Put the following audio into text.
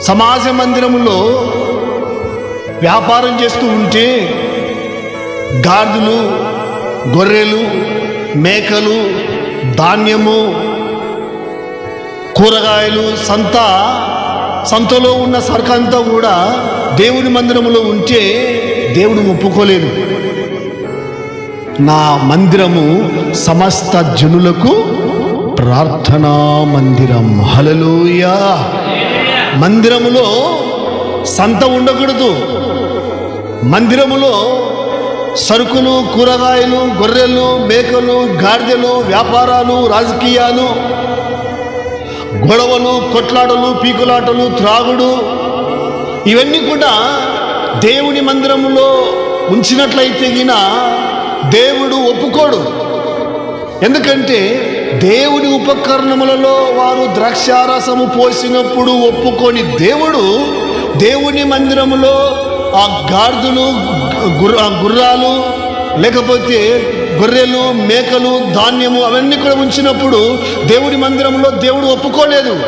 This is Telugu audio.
సమాజ మందిరములో వ్యాపారం చేస్తూ ఉంటే గాడిదలు, గొర్రెలు, మేకలు, ధాన్యము, కూరగాయలు, సంతలో ఉన్న సరుకంతా కూడా దేవుని మందిరములో ఉంటే దేవుడు ఒప్పుకోలేదు. నా మందిరము సమస్త జనులకు ప్రార్థనా మందిరం. హల్లెలూయా. మందిరములో సంత ఉండకూడదు. మందిరములో సరుకులు, కూరగాయలు, గొర్రెలు, మేకలు, గాడిదలు, వ్యాపారాలు, రాజకీయాలు, గొడవలు, కొట్లాటలు, పీకులాటలు, త్రాగుడు, ఇవన్నీ కూడా దేవుని మందిరములో ఉంచినట్లయితే గిన దేవుడు ఒప్పుకోడు. ఎందుకంటే దేవుని ఉపకరణములలో వారు ద్రాక్షారసము పోసినప్పుడు ఒప్పుకొని దేవుని మందిరములో ఆ గాడిదలు, గుర్రాలు, లేకపోతే గొర్రెలు, మేకలు, ధాన్యము అవన్నీ కూడా ఉంచినప్పుడు దేవుని మందిరంలో దేవుడు ఒప్పుకోలేదు.